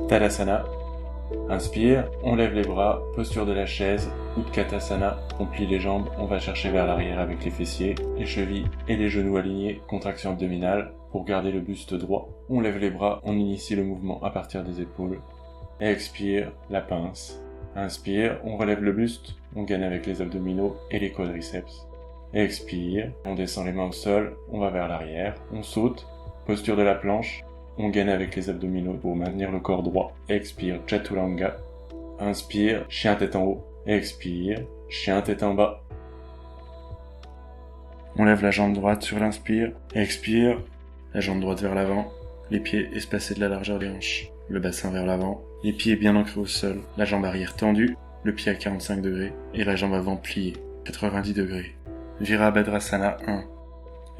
Tadasana. Inspire, on lève les bras, posture de la chaise, Utkatasana, on plie les jambes, on va chercher vers l'arrière avec les fessiers, les chevilles et les genoux alignés, contraction abdominale, pour garder le buste droit. On lève les bras, on initie le mouvement à partir des épaules. Expire, la pince. Inspire, on relève le buste, on gaine avec les abdominaux et les quadriceps. Expire, on descend les mains au sol, on va vers l'arrière, on saute, posture de la planche, on gaine avec les abdominaux pour maintenir le corps droit. Expire, Chaturanga. Inspire, chien tête en haut. Expire, chien tête en bas. On lève la jambe droite sur l'inspire. Expire, la jambe droite vers l'avant. Les pieds espacés de la largeur des hanches. Le bassin vers l'avant. Les pieds bien ancrés au sol. La jambe arrière tendue. Le pied à 45 degrés. Et la jambe avant pliée. 90 degrés. Virabhadrasana 1.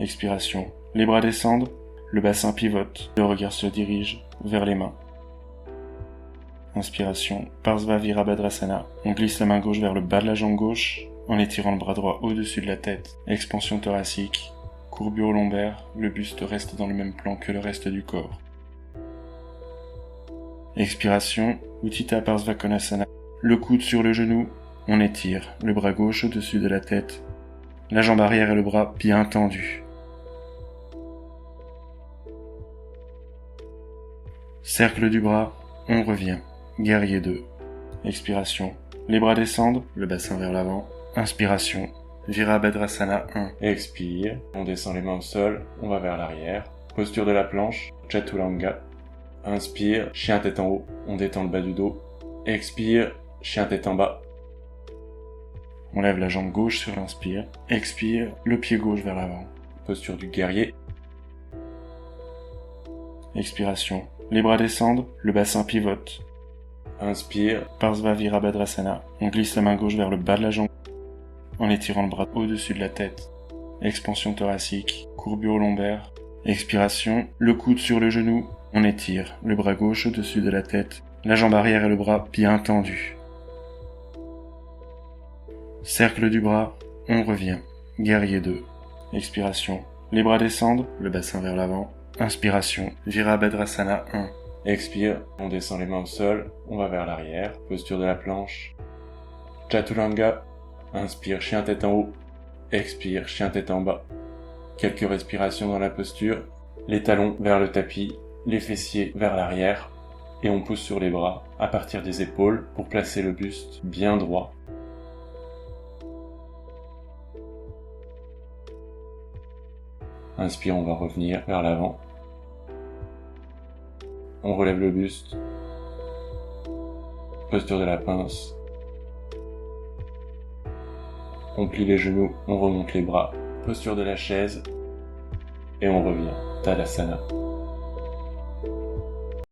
Expiration. Les bras descendent. Le bassin pivote, le regard se dirige vers les mains. Inspiration, Parsva Virabhadrasana. On glisse la main gauche vers le bas de la jambe gauche en étirant le bras droit au-dessus de la tête. Expansion thoracique, courbure lombaire, le buste reste dans le même plan que le reste du corps. Expiration, Utthita Parsva Konasana. Le coude sur le genou, on étire le bras gauche au-dessus de la tête. La jambe arrière et le bras bien tendus. Cercle du bras, on revient. Guerrier 2. Expiration. Les bras descendent, le bassin vers l'avant. Inspiration. Virabhadrasana 1. Expire. On descend les mains au sol, on va vers l'arrière. Posture de la planche, Chaturanga. Inspire, chien tête en haut, on détend le bas du dos. Expire, chien tête en bas. On lève la jambe gauche sur l'inspire. Expire, le pied gauche vers l'avant. Posture du guerrier. Expiration. Les bras descendent, le bassin pivote. Inspire, Parsva Virabhadrasana. On glisse la main gauche vers le bas de la jambe en étirant le bras au-dessus de la tête. Expansion thoracique, courbure lombaire. Expiration, le coude sur le genou. On étire le bras gauche au-dessus de la tête. La jambe arrière et le bras bien tendus. Cercle du bras, on revient. Guerrier 2. Expiration. Les bras descendent, le bassin vers l'avant. Inspiration, Virabhadrasana 1. Expire, on descend les mains au sol, on va vers l'arrière, posture de la planche. Chaturanga. Inspire, chien tête en haut. Expire, chien tête en bas. Quelques respirations dans la posture, les talons vers le tapis, les fessiers vers l'arrière, et on pousse sur les bras à partir des épaules pour placer le buste bien droit. Inspire, on va revenir vers l'avant. On relève le buste. Posture de la pince. On plie les genoux, on remonte les bras. Posture de la chaise. Et on revient. Tadasana.